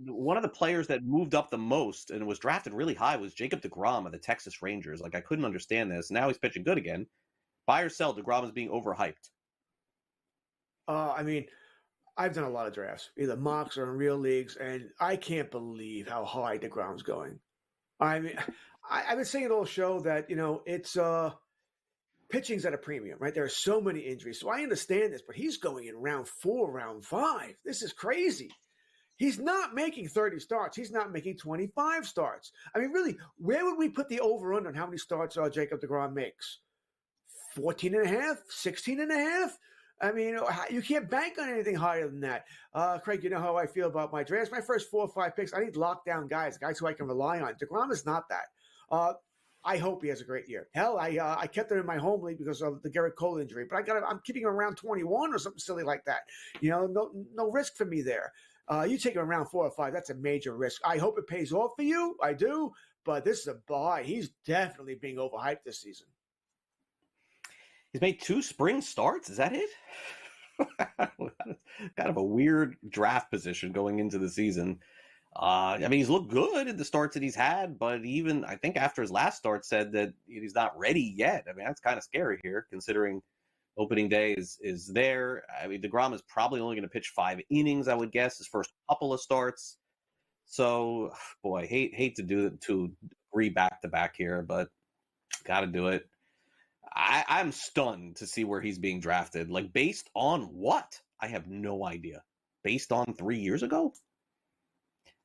one of the players that moved up the most and was drafted really high was Jacob deGrom of the Texas Rangers. Like, I couldn't understand this. Now he's pitching good again. Buy or sell, deGrom is being overhyped. I mean, I've done a lot of drafts, either mocks or in real leagues, and I can't believe how high DeGrom's going. I mean, I've been saying it all show that, you know, it's pitching's at a premium, right? There are so many injuries. So I understand this, but he's going in round 4, round 5. This is crazy. He's not making 30 starts. He's not making 25 starts. I mean, really, where would we put the over-under on how many starts Jacob deGrom makes? 14 and a half? 16 and a half? I mean, you can't bank on anything higher than that. Craig, you know how I feel about my drafts. My first 4 or 5 picks, I need lockdown guys who I can rely on. DeGrom is not that. I hope he has a great year. Hell, I kept him in my home league because of the Garrett Cole injury, but I'm keeping him around 21 or something silly like that. No risk for me there. You take him around 4 or 5, that's a major risk. I hope it pays off for you. I do, but this is a buy. He's definitely being overhyped this season. He's made 2 spring starts. Is that it? Kind of a weird draft position going into the season. I mean, he's looked good in the starts that he's had, but even I think after his last start said that he's not ready yet. I mean, that's kind of scary here, considering opening day is there. I mean, DeGrom is probably only going to pitch 5 innings, I would guess, his first couple of starts. So, boy, hate to do it to agree back to back here, but got to do it. I'm stunned to see where he's being drafted. Like, based on what? I have no idea. Based on 3 years ago?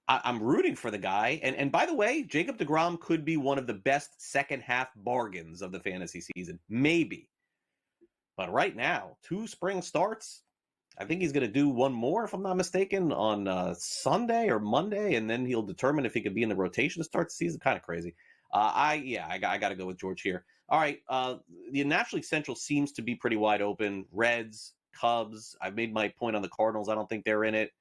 I'm rooting for the guy. And by the way, Jacob deGrom could be one of the best second half bargains of the fantasy season. Maybe. But right now, 2 spring starts. I think he's going to do one more, if I'm not mistaken, on Sunday or Monday, and then he'll determine if he could be in the rotation to start the season. Kind of crazy. I got to go with George here. All right, the National League Central seems to be pretty wide open. Reds, Cubs. I've made my point on the Cardinals. I don't think they're in it.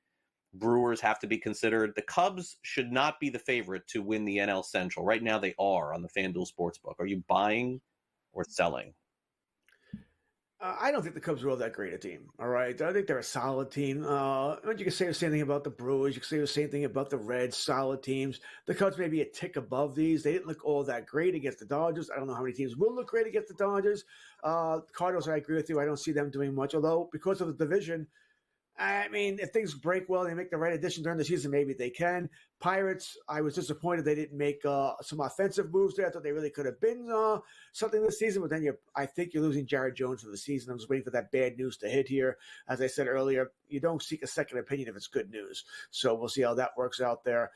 Brewers have to be considered. The Cubs should not be the favorite to win the NL Central. Right now they are on the FanDuel Sportsbook. Are you buying or selling? I don't think the Cubs are all that great a team. All right. I think they're a solid team. You can say the same thing about the Brewers. You can say the same thing about the Reds, solid teams. The Cubs may be a tick above these. They didn't look all that great against the Dodgers. I don't know how many teams will look great against the Dodgers. Cardinals, I agree with you. I don't see them doing much, although because of the division, I mean, if things break well, they make the right addition during the season, maybe they can. Pirates, I was disappointed they didn't make some offensive moves there. I thought they really could have been something this season, but then I think you're losing Jared Jones for the season. I'm just waiting for that bad news to hit here. As I said earlier, you don't seek a second opinion if it's good news. So we'll see how that works out there.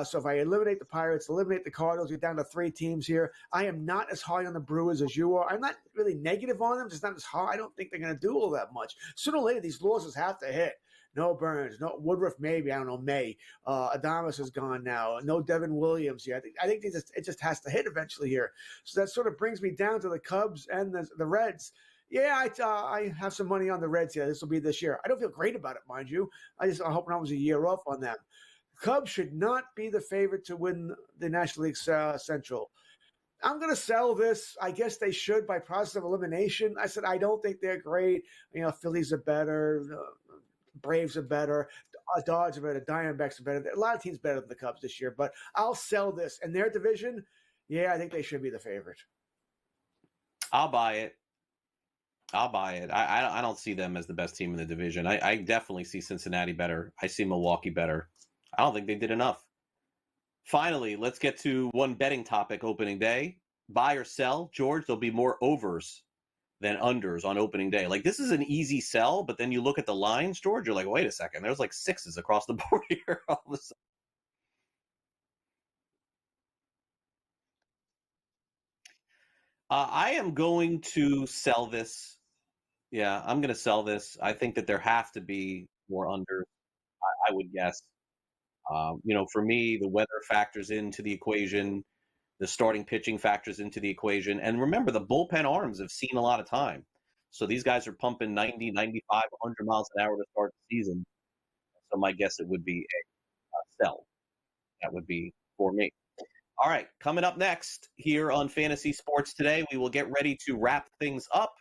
So if I eliminate the Pirates, eliminate the Cardinals, you're down to 3 teams here. I am not as high on the Brewers as you are. I'm not really negative on them, just not as high. I don't think they're going to do all that much. Sooner or later, these losses have to hit. No Burns, no Woodruff, maybe, I don't know, May. Adames is gone now. No Devin Williams here. I think it just has to hit eventually here. So that sort of brings me down to the Cubs and the Reds. Yeah, I have some money on the Reds here. This will be this year. I don't feel great about it, mind you. I hope I was a year off on them. Cubs should not be the favorite to win the National League Central. I'm going to sell this. I guess they should by process of elimination. I said I don't think they're great. Phillies are better. Braves are better. Dodgers are better. Diamondbacks are better. A lot of teams better than the Cubs this year, but I'll sell this. In their division, yeah, I think they should be the favorite. I'll buy it. I don't see them as the best team in the division. I definitely see Cincinnati better. I see Milwaukee better. I don't think they did enough. Finally, let's get to one betting topic opening day. Buy or sell. George, there'll be more overs than unders on opening day. Like, this is an easy sell, but then you look at the lines, George, you're like, wait a second, there's like 6s across the board here all of a sudden. I am going to sell this. Yeah, I'm going to sell this. I think that there have to be more unders, I would guess. For me, the weather factors into the equation. The starting pitching factors into the equation. And remember, the bullpen arms have seen a lot of time. So these guys are pumping 90, 95, 100 miles an hour to start the season. So my guess it would be a sell. That would be for me. All right, coming up next here on Fantasy Sports Today, we will get ready to wrap things up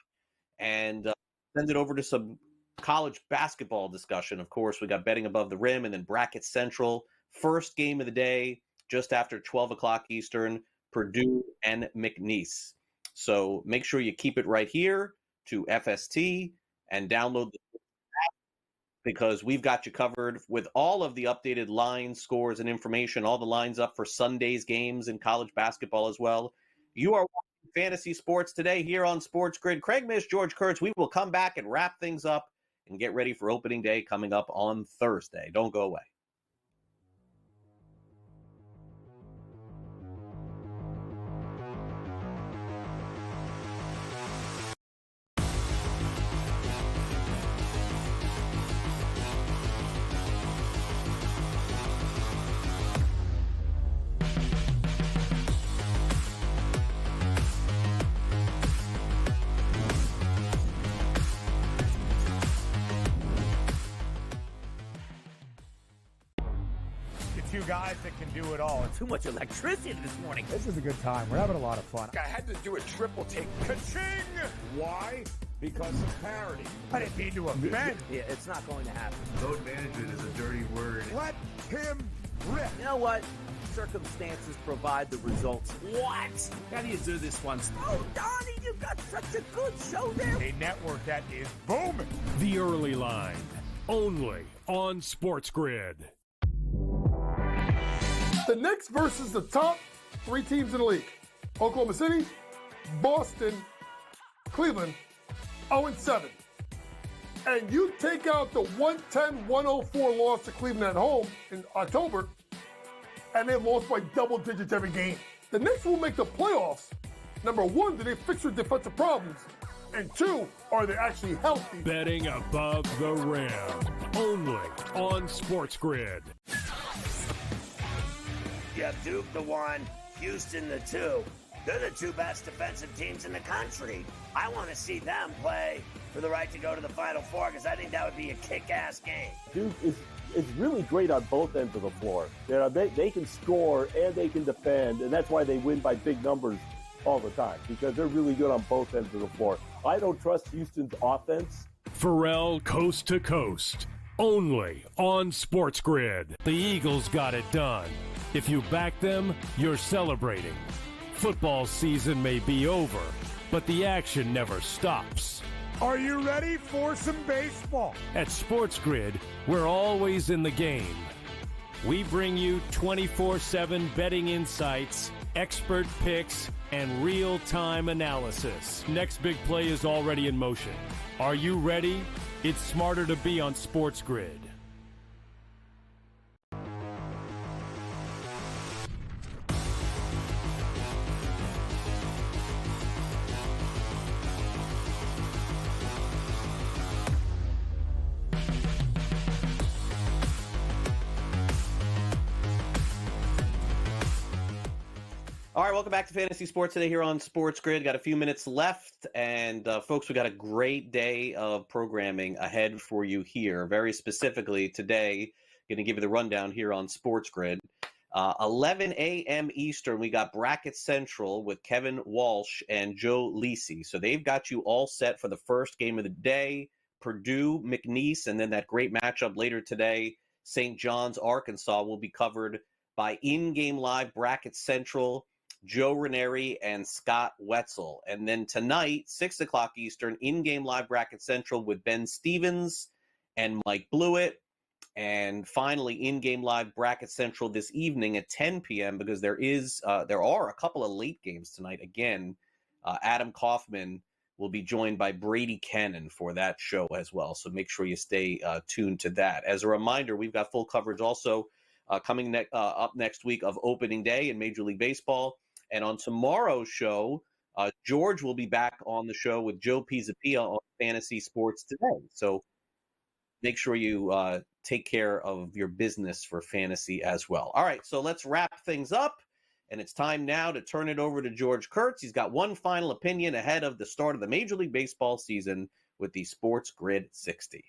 and send it over to some college basketball discussion. Of course, we got betting above the rim and then bracket central. First game of the day, just after 12 o'clock Eastern, Purdue and McNeese. So make sure you keep it right here to FST and download the app because we've got you covered with all of the updated lines, scores, and information, all the lines up for Sunday's games in college basketball as well. You are watching Fantasy Sports Today here on SportsGrid. Craig Mish, George Kurtz. We will come back and wrap things up and get ready for opening day coming up on Thursday. Don't go away. two guys that can do it all. Too much electricity this morning. This is a good time. We're having a lot of fun. I had to do a triple take. Ka-ching! Why? Because of parity. I didn't mean to offend. Yeah, it's not going to happen. Load management is a dirty word. Let him rip. You know what? Circumstances provide the results. What? How do you do this once? Oh, Donnie, you've got such a good show there. A network that is booming. The Early Line, only on SportsGrid. The Knicks versus the top 3 teams in the league. Oklahoma City, Boston, Cleveland, 0-7. And you take out the 110-104 loss to Cleveland at home in October, and they lost by double digits every game. The Knicks will make the playoffs. Number 1, do they fix their defensive problems? And 2, are they actually healthy? Betting above the rim, only on SportsGrid. You have Duke the 1, Houston the 2. They're the 2 best defensive teams in the country. I want to see them play for the right to go to the Final Four because I think that would be a kick-ass game. Duke is really great on both ends of the floor. They can score and they can defend, and that's why they win by big numbers all the time, because they're really good on both ends of the floor. I don't trust Houston's offense. Pharrell coast to coast, only on SportsGrid. The Eagles got it done. If you back them, you're celebrating. Football season may be over, but the action never stops. Are you ready for some baseball? At SportsGrid, we're always in the game. We bring you 24/7 betting insights, expert picks, and real-time analysis. Next big play is already in motion. Are you ready? It's smarter to be on SportsGrid. All right, welcome back to Fantasy Sports today here on SportsGrid. Got a few minutes left, and folks, we got a great day of programming ahead for you here. Very specifically today, going to give you the rundown here on SportsGrid. 11 a.m. Eastern, we got Bracket Central with Kevin Walsh and Joe Lisi. So they've got you all set for the first game of the day, Purdue, McNeese, and then that great matchup later today, St. John's, Arkansas, will be covered by In-Game Live Bracket Central, Joe Ranieri and Scott Wetzel. And then tonight, 6 o'clock Eastern, In-Game Live Bracket Central with Ben Stevens and Mike Blewett. And finally, In-Game Live Bracket Central this evening at 10 p.m. because there are a couple of late games tonight. Again, Adam Kaufman will be joined by Brady Cannon for that show as well. So make sure you stay tuned to that. As a reminder, we've got full coverage also coming up next week of opening day in Major League Baseball. And on tomorrow's show, George will be back on the show with Joe Pizzapia on Fantasy Sports Today. So make sure you take care of your business for fantasy as well. All right, so let's wrap things up. And it's time now to turn it over to George Kurtz. He's got one final opinion ahead of the start of the Major League Baseball season with the SportsGrid 60.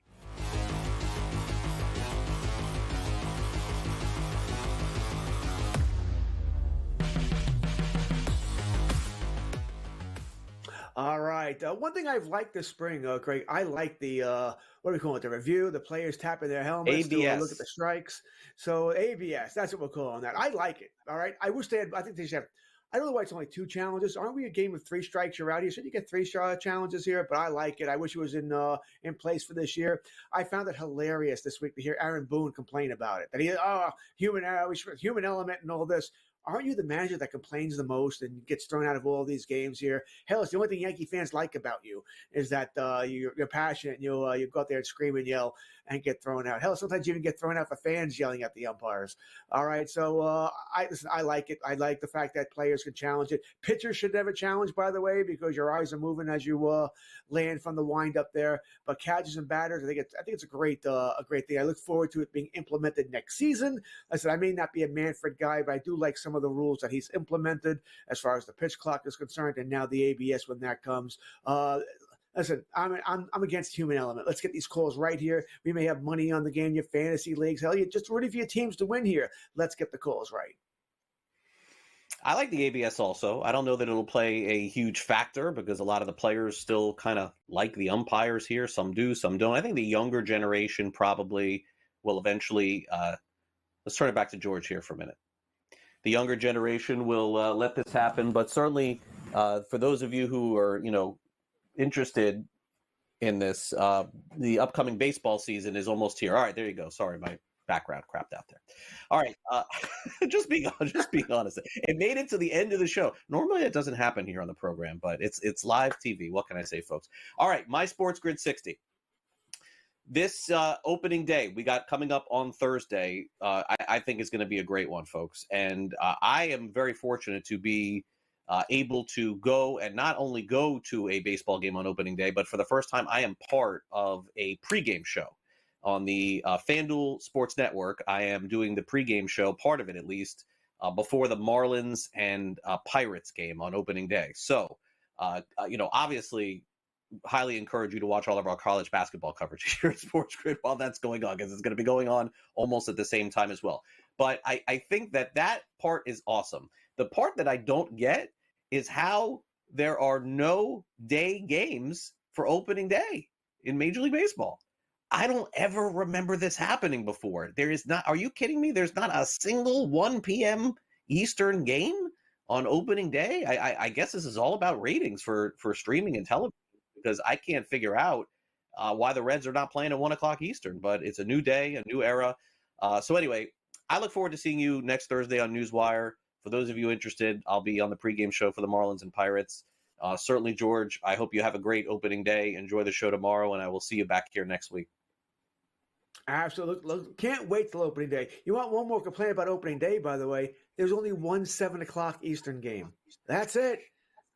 All right. One thing I've liked this spring, Craig, I like the, what do we call it, the review, the players tapping their helmets, to look at the strikes. So ABS, that's what we're calling that. I like it. All right. I wish I think they should have, I don't know why it's only 2 challenges. Aren't we a game of 3 strikes? You're out here. Shouldn't you get 3 challenges here? But I like it. I wish it was in place for this year. I found it hilarious this week to hear Aaron Boone complain about it. That he, human element and all this. Aren't you the manager that complains the most and gets thrown out of all these games here? Hell, it's the only thing Yankee fans like about you is that you're passionate and you go out there and scream and yell and get thrown out. Hell, sometimes you even get thrown out for fans yelling at the umpires. All right, so I like it. I like the fact that players can challenge it. Pitchers should never challenge, by the way, because your eyes are moving as you land from the wind up there. But catchers and batters, I think it's a great thing. I look forward to it being implemented next season. I said I may not be a Manfred guy, but I do like some of the rules that he's implemented as far as the pitch clock is concerned, and now the ABS when that comes. Listen, I'm against human element. Let's get these calls right here. We may have money on the game, your fantasy leagues. Hell, you just ready for your teams to win here. Let's get the calls right. I like the ABS also. I don't know that it'll play a huge factor because a lot of the players still kind of like the umpires here. Some do, some don't. I think the younger generation probably will eventually let's turn it back to George here for a minute. The younger generation will let this happen, but certainly for those of you who are, interested in this, the upcoming baseball season is almost here. All right, there you go. Sorry, my background crapped out there. All right, just being honest, it made it to the end of the show. Normally, it doesn't happen here on the program, but it's live TV. What can I say, folks? All right, my SportsGrid 60. This opening day we got coming up on Thursday, I think is going to be a great one, folks. And I am very fortunate to be able to go and not only go to a baseball game on opening day, but for the first time, I am part of a pregame show on the FanDuel Sports Network. I am doing the pregame show, part of it at least, before the Marlins and Pirates game on opening day. So, obviously, highly encourage you to watch all of our college basketball coverage here at SportsGrid while that's going on, because it's going to be going on almost at the same time as well. But I think that part is awesome. The part that I don't get is how there are no day games for opening day in Major League Baseball. I don't ever remember this happening before. There is not, are you kidding me? There's not a single 1 p.m. Eastern game on opening day. I guess this is all about ratings for streaming and television, because I can't figure out why the Reds are not playing at 1 o'clock Eastern, but it's a new day, a new era. So anyway, I look forward to seeing you next Thursday on Newswire. For those of you interested, I'll be on the pregame show for the Marlins and Pirates. Certainly, George, I hope you have a great opening day. Enjoy the show tomorrow, and I will see you back here next week. Absolutely. Can't wait till opening day. You want one more complaint about opening day, by the way? There's only one 7 o'clock Eastern game. That's it.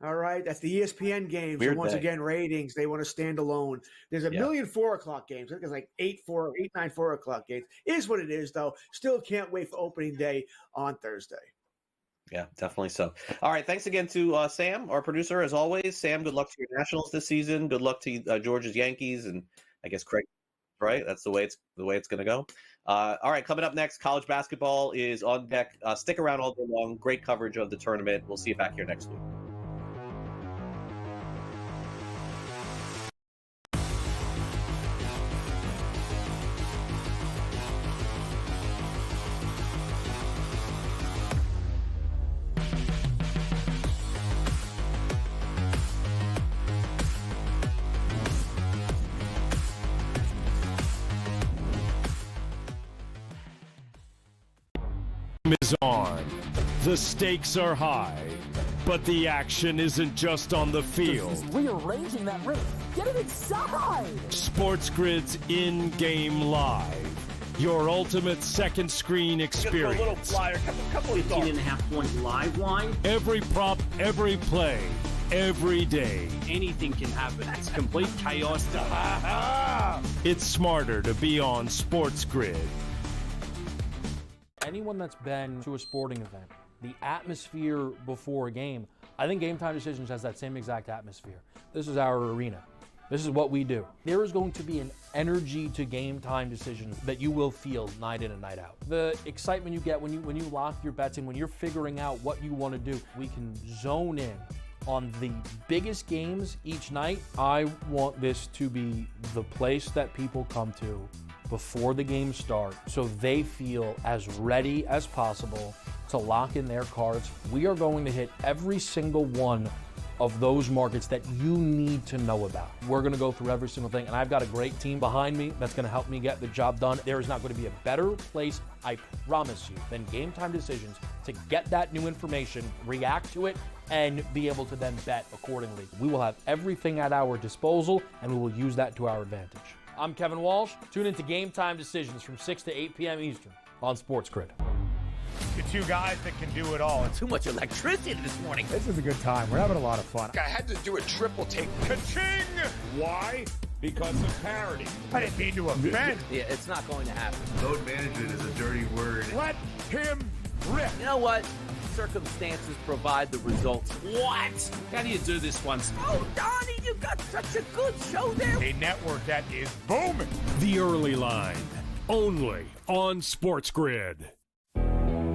All right. That's the ESPN games. Weird and once day. again, ratings, they want to stand alone. There's a million 4 o'clock games. I think it's like 9 4 o'clock games. It is what it is, though. Still can't wait for opening day on Thursday. Yeah, definitely so. All right. Thanks again to Sam, our producer, as always. Sam, good luck to your Nationals this season. Good luck to George's Yankees, and I guess Craig. Right, that's the way it's going to go. All right, coming up next, college basketball is on deck. Stick around all day long. Great coverage of the tournament. We'll see you back here next week. Is on. The stakes are high, but the action isn't just on the field. He's rearranging that rim. Get it inside! SportsGrid's in-game live. Your ultimate second screen experience. A little flyer, couple of 15.5-point live line. Every prop, every play, every day. Anything can happen. It's complete chaos. It's smarter to be on SportsGrid. Anyone that's been to a sporting event, the atmosphere before a game, I think Game Time Decisions has that same exact atmosphere. This is our arena. This is what we do. There is going to be an energy to Game Time Decisions that you will feel night in and night out. The excitement you get when you lock your bets in, when you're figuring out what you want to do, we can zone in on the biggest games each night. I want this to be the place that people come to before the games start, so they feel as ready as possible to lock in their cards. We are going to hit every single one of those markets that you need to know about. We're going to go through every single thing, and I've got a great team behind me that's going to help me get the job done. There is not going to be a better place, I promise you, than Game Time Decisions to get that new information, react to it, and be able to then bet accordingly. We will have everything at our disposal, and we will use that to our advantage. I'm Kevin Walsh. Tune into Game Time Decisions from 6 to 8 p.m. Eastern on SportsGrid. The two guys that can do it all. Too much electricity this morning. This is a good time. We're having a lot of fun. I had to do a triple take. Ka-ching! Why? Because of parity. I didn't mean to offend. Yeah, it's not going to happen. Load management is a dirty word. Let him rip. You know what? circumstances provide the results. What? How do you do this one? Oh, Donnie, you got such a good show there. A network that is booming. The Early Line, only on SportsGrid.